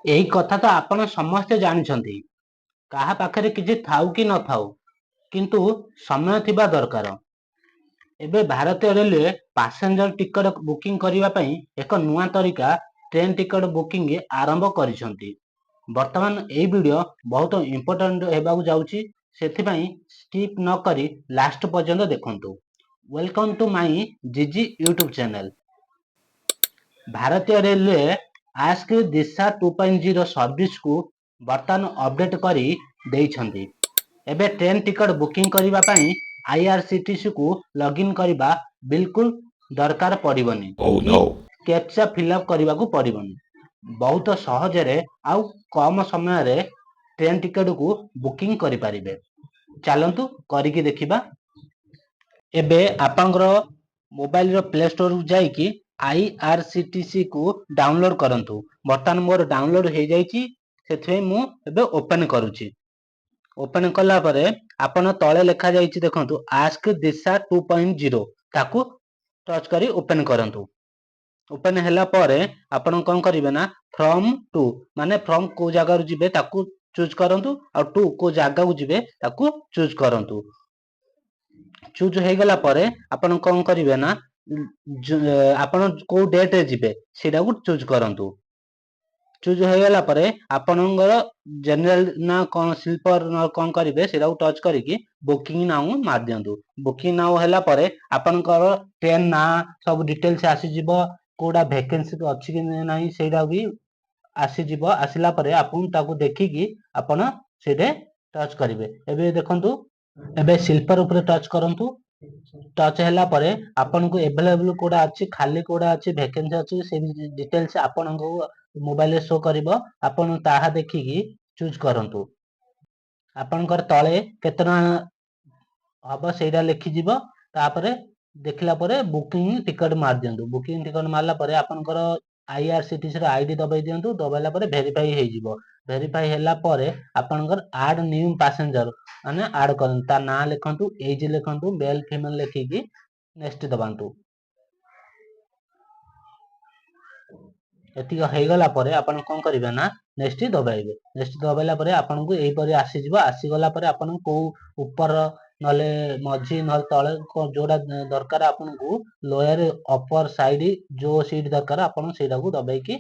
ଏହି କଥା ତ ଆପଣ ସମସ୍ତେ ଜାଣିଛନ୍ତି। କାହା ପାଖରେ କିଛି ଥାଉ କି ନଥାଉ, କିନ୍ତୁ ସମୟ ଥିବା ଦରକାର। ଏବେ ଭାରତୀୟ ରେଲୱେ ପାସେଞ୍ଜର ଟିକଟ ବୁକିଂ କରିବା ପାଇଁ ଏକ ନୂଆ ତରିକା ଟ୍ରେନ୍ ଟିକଟ ବୁକିଂ ଆରମ୍ଭ କରିଛନ୍ତି। ବର୍ତ୍ତମାନ ଏହି ଭିଡିଓ ବହୁତ ଇମ୍ପୋର୍ଟାଣ୍ଟ ହେବାକୁ ଯାଉଛି, ସେଥିପାଇଁ ସ୍କିପ୍ ନ କରି ଲାଷ୍ଟ ପର୍ଯ୍ୟନ୍ତ ଦେଖନ୍ତୁ। Welcome to my Jiji YouTube channel. ଭାରତୀୟ ରେଲୱେ ଆସ୍କ ଦିଶା 2.0 ସର୍ଭିସକୁ ବର୍ତ୍ତମାନ ଅପଡେଟ୍ କରି ଦେଇଛନ୍ତି। ଏବେ ଟ୍ରେନ୍ ଟିକଟ ବୁକିଂ କରିବା ପାଇଁ IRCTCକୁ ଲଗ୍ଇନ୍ କରିବା ବିଲକୁଲ ଦରକାର ପଡ଼ିବନି। କ୍ୟାପ୍ଚା ଫିଲ୍ଅପ୍ କରିବାକୁ ପଡ଼ିବନି। ବହୁତ ସହଜରେ ଆଉ କମ ସମୟରେ ଟ୍ରେନ୍ ଟିକଟକୁ ବୁକିଂ କରିପାରିବେ। ଚାଲନ୍ତୁ କରିକି ଦେଖିବା। ଏବେ ଆପଣଙ୍କର ମୋବାଇଲର ପ୍ଲେ ଷ୍ଟୋରକୁ ଯାଇକି IRCTCକୁ ଡାଉନଲୋଡ୍ କରନ୍ତୁ। ବର୍ତ୍ତମାନ ମୋର ଡାଉନଲୋଡ୍ ହେଇଯାଇଛି, ସେଥିପାଇଁ ମୁଁ ଏବେ ଓପେନ୍ କରୁଛି। ଓପେନ୍ କଲା ପରେ ଆପଣ ତଳେ ଲେଖାଯାଇଛି ଦେଖନ୍ତୁ ଆସ୍କ ଦିଶା 2.0, ତାକୁ ଟଚ୍ କରି ଓପେନ୍ କରନ୍ତୁ। ଓପେନ୍ ହେଲା ପରେ ଆପଣ କଣ କରିବେ ନା ଫ୍ରମ୍ ଟୁ ମାନେ ଫ୍ରମ୍ କୋଉ ଜାଗାରୁ ଯିବେ ତାକୁ ଚୁଜ୍ କରନ୍ତୁ, ଆଉ ଟୁ କୋଉ ଜାଗାକୁ ଯିବେ ତାକୁ ଚୁଜ୍ କରନ୍ତୁ। ଚୁଜ୍ ହେଇଗଲା ପରେ ଆପଣ କଣ କରିବେ ନା ଆପଣ କୋଉ ଡେଟରେ ଯିବେ ସେଇଟାକୁ ଚୁଜ୍ କରନ୍ତୁ। ଚୁଜ୍ ହେଇଗଲା ପରେ ଆପଣଙ୍କର ଜେନେରାଲ ନା କଣ ସ୍ଲିପର ନା କଣ କରିବେ ସେଇଟାକୁ ଟଚ୍ କରିକି ବୁକିଂ ନାଉ ମାରି ଦିଅନ୍ତୁ। ବୁକିଂ ନାଉ ହେଲା ପରେ ଆପଣଙ୍କର ଟ୍ରେନ୍ ନାଁ ସବୁ ଡିଟେଲ୍ସ ଆସିଯିବ। କୋଉଟା ଭେକେନ୍ସି ଅଛି କି ନାହିଁ ସେଇଟା ବି ଆସିଯିବ। ଆସିଲା ପରେ ଆପଣ ତାକୁ ଦେଖିକି ଆପଣ ସେଇଠି ଟଚ୍ କରିବେ। ଏବେ ଦେଖନ୍ତୁ, ଏବେ ସ୍ଲିପର ଉପରେ ଟଚ୍ କରନ୍ତୁ। ଟଚ୍ ହେଲା ପରେ ଆପଣଙ୍କୁ ଏଭେଲେବୁଲ କୋଉଟା ଅଛି, ଖାଲି କୋଉଟା ଅଛି, ଭେକେନ୍ସି ଅଛି, ସେ ଡିଟେଲ୍ସ ଆପଣଙ୍କୁ ମୋବାଇଲରେ ଶୋ କରିବ। ଆପଣ ତାହା ଦେଖିକି ଚୁଜ୍ କରନ୍ତୁ। ଆପଣଙ୍କର ତଳେ କେତେ ଟଙ୍କା ହବ ସେଇଟା ଲେଖିଯିବ। ତାପରେ ଦେଖିଲା ପରେ ବୁକିଂ ଟିକଟ ମାରି ଦିଅନ୍ତୁ। ବୁକିଂ ଟିକଟ ମାରିଲା ପରେ ଆପଣଙ୍କର IRCTCର ଆଇଡି ଦବେଇ ଦିଅନ୍ତୁ। ଦବେଇଲା ପରେ ଭେରିଫାଇ ହେଇଯିବ। ଭେରିଫାଇ ହେଲା ପରେ ଆପଣଙ୍କର ଆଡ୍ ନ୍ୟୁ ପାସେଞ୍ଜର ମାନେ ଆଡ୍ କରନ୍ତୁ। ତା ନାଁ ଲେଖନ୍ତୁ, ଏଜ୍ ଲେଖନ୍ତୁ, ମେଲ୍ ଫିମେଲ୍ ଲେଖିକି ନେକ୍ସଟ ଦବାନ୍ତୁ। ଏତିକି ହେଇଗଲା ପରେ ଆପଣ କଣ କରିବେ ନା ନେକ୍ସଟ ଦବାଇବେ। ନେକ୍ସଟ ଦବାଇଲା ପରେ ଆପଣଙ୍କୁ ଏହିପରି ଆସିଯିବ। ଆସିଗଲା ପରେ ଆପଣ କୋଉ ଉପର ନହେଲେ ମଝି ନହେଲେ ତଳେ ଯୋଉଟା ଦରକାର ଆପଣଙ୍କୁ ଲୋୟର ଅପର ସାଇଡ ଯୋଉ ସିଟ୍ ଦରକାର ଆପଣ ସେଇଟାକୁ ଦବେଇକି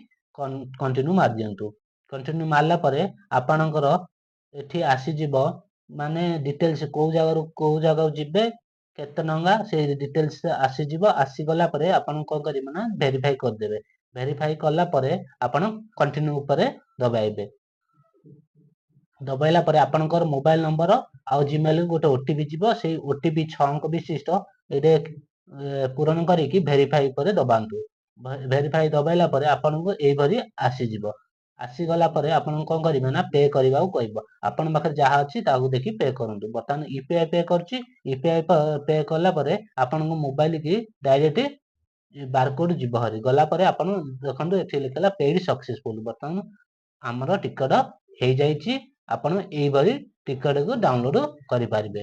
କଣ୍ଟିନ୍ୟୁ ମାରି ଦିଅନ୍ତୁ। କଣ୍ଟିନ୍ୟୁ ମାରିଲା ପରେ ଆପଣଙ୍କର ଏଠି ଆସିଯିବ ମାନେ ଡିଟେଲ୍ସ କୋଉ ଜାଗାକୁ ଯିବେ, କେତେ ଟଙ୍କା ସେଇ ଡିଟେଲ୍ସ ଆସିଯିବ। ଆସିଗଲା ପରେ ଆପଣ କଣ କରିବେ ନା ଭେରିଫାଇ କରିଦେବେ। ଭେରିଫାଇ କଲା ପରେ ଆପଣ କଣ୍ଟିନ୍ୟୁ ଉପରେ ଦବାଇବେ। ଦବାଇଲା ପରେ ଆପଣଙ୍କର ମୋବାଇଲ ନମ୍ବର ଆଉ ଜିମେଲ ଗୋଟେ OTP ଯିବ। ସେଇ OTP 6 ଅଙ୍କ ବିଶିଷ୍ଟ ଏଇଟା ପୂରଣ କରିକି ଭେରିଫାଇ ଉପରେ ଦବାନ୍ତୁ। ଭେରିଫାଇ ଦବାଇଲା ପରେ ଆପଣଙ୍କୁ ଏଇଭଳି ଆସିଯିବ। ଆସିଗଲା ପରେ ଆପଣଙ୍କୁ କଣ କରିବେ ନା ପେ କରିବାକୁ କହିବ। ଆପଣଙ୍କ ପାଖରେ ଯାହା ଅଛି ତାକୁ ଦେଖି ପେ କରନ୍ତୁ। ବର୍ତ୍ତମାନ UPI ପେ କରୁଛି। UPI ପେ କଲା ପରେ ଆପଣଙ୍କ ମୋବାଇଲ କି ଡାଇରେକ୍ଟ ବାରକୋଡ ଯିବ ହରି। ଗଲା ପରେ ଆପଣ ଦେଖନ୍ତୁ ଏଠି ଲେଖିଲା ପେଡ୍ ସକ୍ସେସଫୁଲ। ବର୍ତ୍ତମାନ ଆମର ଟିକଟ ହେଇଯାଇଛି। ଆପଣ ଏଇଭଳି ଟିକଟକୁ ଡାଉନଲୋଡ କରିପାରିବେ।